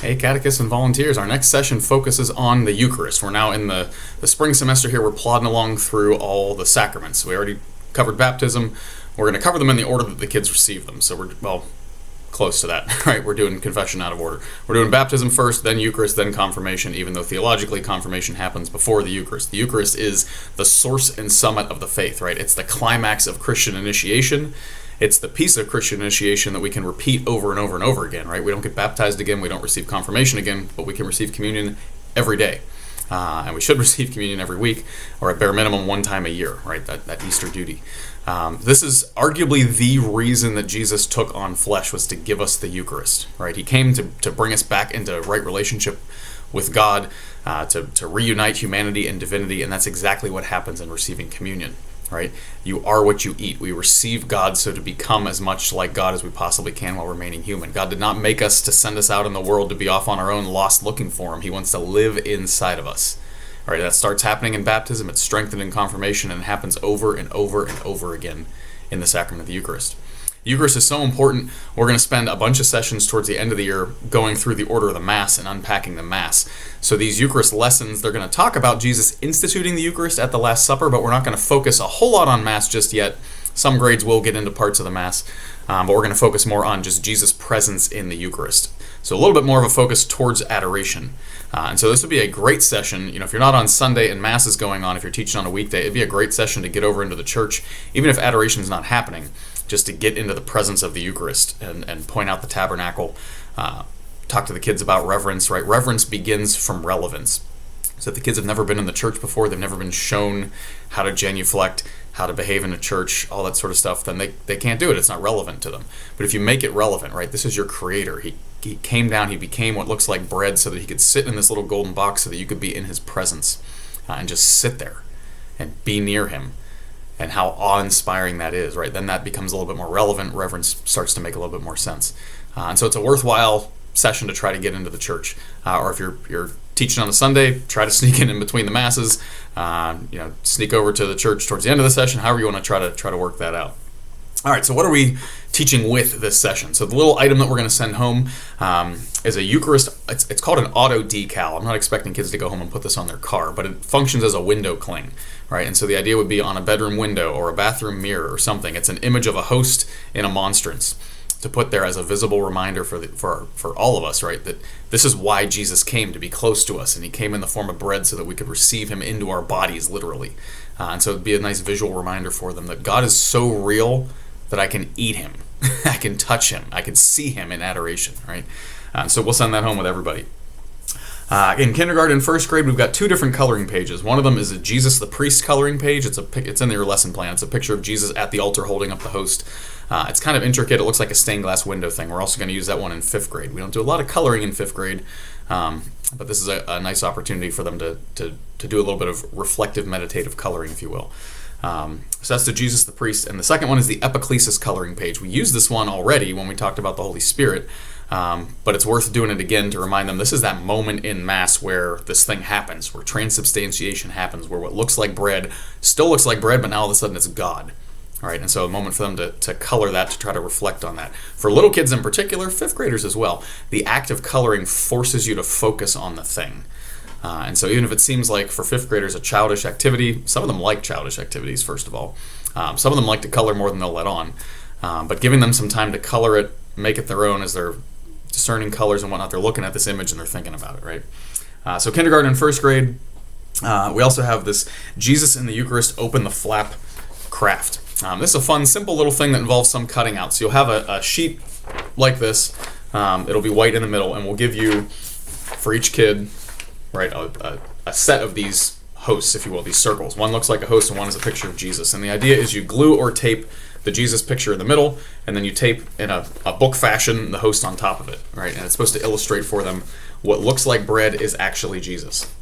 Hey, catechists and volunteers, our next session focuses on the Eucharist. We're now in the spring semester here. We're plodding along through all the sacraments. We already covered baptism. We're going to cover them in the order that the kids receive them. So we're close to that, right? We're doing confession out of order. We're doing baptism first, then Eucharist, then confirmation, even though theologically confirmation happens before the Eucharist. The Eucharist is the source and summit of the faith, right? It's the climax of Christian initiation. It's the piece of Christian initiation that we can repeat over and over and over again, right? We don't get baptized again, we don't receive confirmation again, but we can receive communion every day. And we should receive communion every week, or at bare minimum one time a year, right? That Easter duty. This is arguably the reason that Jesus took on flesh, was to give us the Eucharist, right? He came to bring us back into right relationship with God, to reunite humanity and divinity, and that's exactly what happens in receiving communion, right? You are what you eat. We receive God so to become as much like God as we possibly can while remaining human. God did not make us to send us out in the world to be off on our own, lost looking for Him. He wants to live inside of us. All right, that starts happening in baptism. It's strengthened in confirmation, and it happens over and over and over again in the sacrament of the Eucharist. The Eucharist is so important. We're going to spend a bunch of sessions towards the end of the year going through the order of the Mass and unpacking the Mass. So these Eucharist lessons, they're going to talk about Jesus instituting the Eucharist at the Last Supper, but we're not going to focus a whole lot on Mass just yet. Some grades will get into parts of the Mass, but we're going to focus more on just Jesus' presence in the Eucharist. So a little bit more of a focus towards adoration. And so this would be a great session. You know, if you're not on Sunday and Mass is going on, if you're teaching on a weekday, it'd be a great session to get over into the church, even if adoration is not happening, just to get into the presence of the Eucharist and point out the tabernacle, talk to the kids about reverence, right? Reverence begins from relevance. So if the kids have never been in the church before, they've never been shown how to genuflect, how to behave in a church, all that sort of stuff, then they can't do it. It's not relevant to them. But if you make it relevant, right? This is your Creator. He came down, He became what looks like bread so that He could sit in this little golden box so that you could be in His presence and just sit there and be near Him. And how awe-inspiring that is, right? Then that becomes a little bit more relevant. Reverence starts to make a little bit more sense. And so it's a worthwhile session to try to get into the church. Or if you're teaching on a Sunday, try to sneak in between the Masses. Sneak over to the church towards the end of the session, however you want to try to work that out. All right, so what are we teaching with this session? So the little item that we're going to send home is a Eucharist. It's called an auto decal. I'm not expecting kids to go home and put this on their car, but it functions as a window cling, right? And so the idea would be on a bedroom window or a bathroom mirror or something. It's an image of a host in a monstrance to put there as a visible reminder for all of us, right? That this is why Jesus came, to be close to us, and He came in the form of bread so that we could receive Him into our bodies, literally. And so it'd be a nice visual reminder for them that God is so real that I can eat Him, I can touch Him, I can see Him in adoration, right? So we'll send that home with everybody. In kindergarten and first grade, we've got two different coloring pages. One of them is a Jesus the Priest coloring page. It's in your lesson plan. It's a picture of Jesus at the altar holding up the host. It's kind of intricate. It looks like a stained glass window thing. We're also going to use that one in fifth grade. We don't do a lot of coloring in fifth grade, but this is a nice opportunity for them to do a little bit of reflective, meditative coloring, if you will. So that's the Jesus the Priest. And the second one is the Epiclesis coloring page. We used this one already when we talked about the Holy Spirit, but it's worth doing it again to remind them this is that moment in Mass where this thing happens, where transubstantiation happens, where what looks like bread still looks like bread, but now all of a sudden it's God. All right, and so a moment for them to color that, to try to reflect on that. For little kids in particular, fifth graders as well, the act of coloring forces you to focus on the thing. And so even if it seems like for fifth graders a childish activity, some of them like childish activities, first of all. Some of them like to color more than they'll let on. But giving them some time to color it, make it their own as they're discerning colors and whatnot, they're looking at this image and they're thinking about it, right? So kindergarten and first grade, we also have this Jesus in the Eucharist Open the Flap craft. This is a fun, simple little thing that involves some cutting out. So you'll have a sheet like this. It'll be white in the middle, and we'll give you, for each kid, right, a set of these hosts, if you will, these circles. One looks like a host and one is a picture of Jesus. And the idea is you glue or tape the Jesus picture in the middle, and then you tape in a book fashion the host on top of it, right? And it's supposed to illustrate for them what looks like bread is actually Jesus.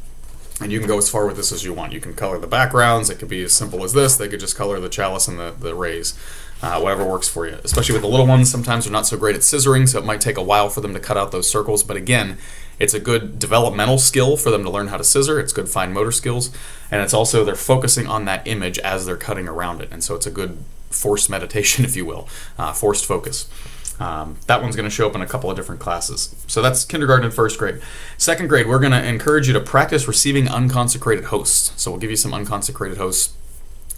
And you can go as far with this as you want. You can color the backgrounds. It could be as simple as this. They could just color the chalice and the rays. Whatever works for you. Especially with the little ones, sometimes they're not so great at scissoring, so it might take a while for them to cut out those circles. But again, it's a good developmental skill for them to learn how to scissor. It's good fine motor skills. And it's also, they're focusing on that image as they're cutting around it. And so it's a good forced meditation, if you will, forced focus. That one's going to show up in a couple of different classes. So that's kindergarten and first grade. Second grade, we're going to encourage you to practice receiving unconsecrated hosts. So we'll give you some unconsecrated hosts.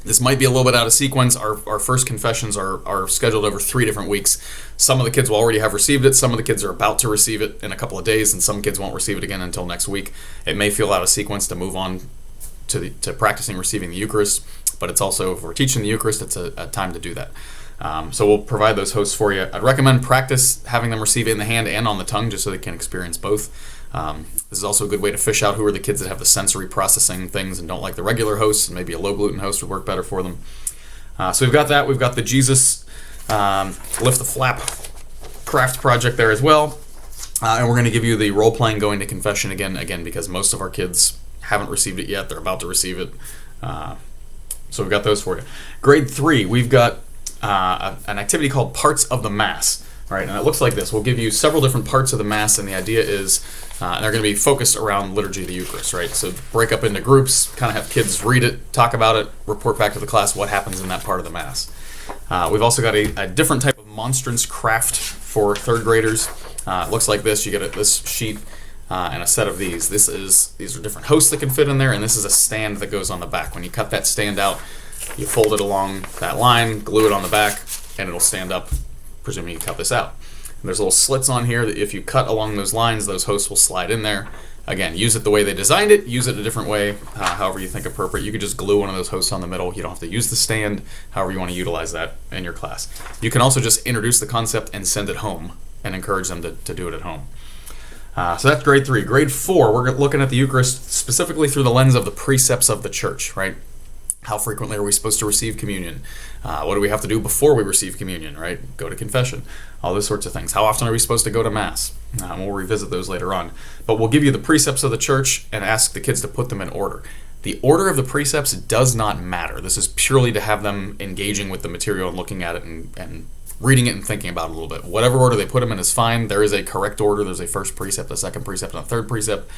This might be a little bit out of sequence. Our first confessions are scheduled over 3 different weeks. Some of the kids will already have received it. Some of the kids are about to receive it in a couple of days, and some kids won't receive it again until next week. It may feel out of sequence to move on to practicing receiving the Eucharist, but it's also, if we're teaching the Eucharist, it's a time to do that. So we'll provide those hosts for you. I'd recommend practice having them receive it in the hand and on the tongue, just so they can experience both. This is also a good way to fish out who are the kids that have the sensory processing things and don't like the regular hosts, and maybe a low gluten host would work better for them. So we've got that. We've got the Jesus Lift the Flap craft project there as well. And we're going to give you the role-playing going to confession again, because most of our kids haven't received it yet. They're about to receive it. So we've got those for you. Grade 3, we've got an activity called Parts of the Mass. Right, and it looks like this. We'll give you several different parts of the Mass, and the idea is they're going to be focused around liturgy of the Eucharist, right? So break up into groups, kind of have kids read it, talk about it, report back to the class what happens in that part of the Mass. We've also got a different type of monstrance craft for third graders. It looks like this. You get this sheet and a set of these. These are different hosts that can fit in there, and this is a stand that goes on the back. When you cut that stand out, you fold it along that line, glue it on the back, and it'll stand up, presuming you cut this out. And there's little slits on here that if you cut along those lines, those hosts will slide in there. Again, use it the way they designed it, use it a different way, however you think appropriate. You could just glue one of those hosts on the middle. You don't have to use the stand, however you want to utilize that in your class. You can also just introduce the concept and send it home and encourage them to do it at home. So that's grade 3. Grade 4, we're looking at the Eucharist specifically through the lens of the precepts of the church, right? How frequently are we supposed to receive communion? What do we have to do before we receive communion, right? Go to confession, all those sorts of things. How often are we supposed to go to Mass? We'll revisit those later on. But we'll give you the precepts of the church and ask the kids to put them in order. The order of the precepts does not matter. This is purely to have them engaging with the material and looking at it and reading it and thinking about it a little bit. Whatever order they put them in is fine. There is a correct order. There's a first precept, a second precept, and a third precept.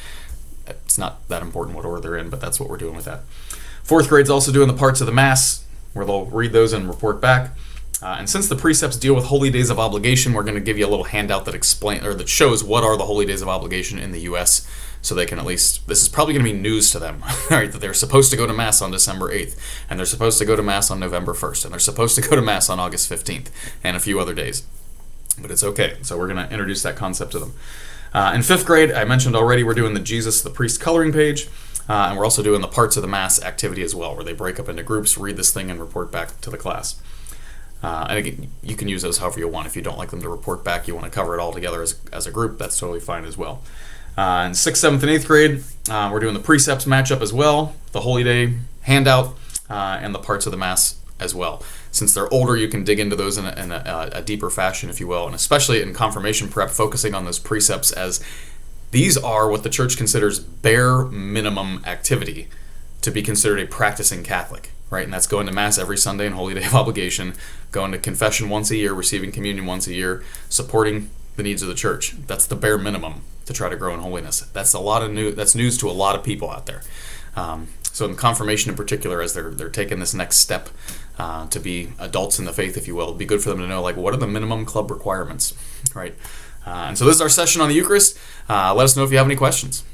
It's not that important what order they're in, but that's what we're doing with that. Fourth grade's also doing the parts of the Mass, where they'll read those and report back. And since the precepts deal with holy days of obligation, we're going to give you a little handout that shows what are the holy days of obligation in the U.S., so they can at least, this is probably going to be news to them, right? That they're supposed to go to Mass on December 8th, and they're supposed to go to Mass on November 1st, and they're supposed to go to Mass on August 15th, and a few other days. But it's okay, so we're going to introduce that concept to them. In 5th grade, I mentioned already, we're doing the Jesus the Priest coloring page. And we're also doing the parts of the Mass activity as well, where they break up into groups, read this thing, and report back to the class. And again, you can use those however you want. If you don't like them to report back, you want to cover it all together as a group, that's totally fine as well. In 6th, 7th, and 8th grade, we're doing the precepts matchup as well, the Holy Day handout, and the parts of the Mass as well. Since they're older, you can dig into those in a deeper fashion, if you will, and especially in confirmation prep, focusing on those precepts as these are what the church considers bare minimum activity to be considered a practicing Catholic, right? And that's going to Mass every Sunday and Holy Day of Obligation, going to confession once a year, receiving communion once a year, supporting the needs of the church. That's the bare minimum to try to grow in holiness. That's news to a lot of people out there. So in confirmation in particular, as they're taking this next step to be adults in the faith, if you will, it'd be good for them to know, like, what are the minimum club requirements, right? And so this is our session on the Eucharist. Let us know if you have any questions.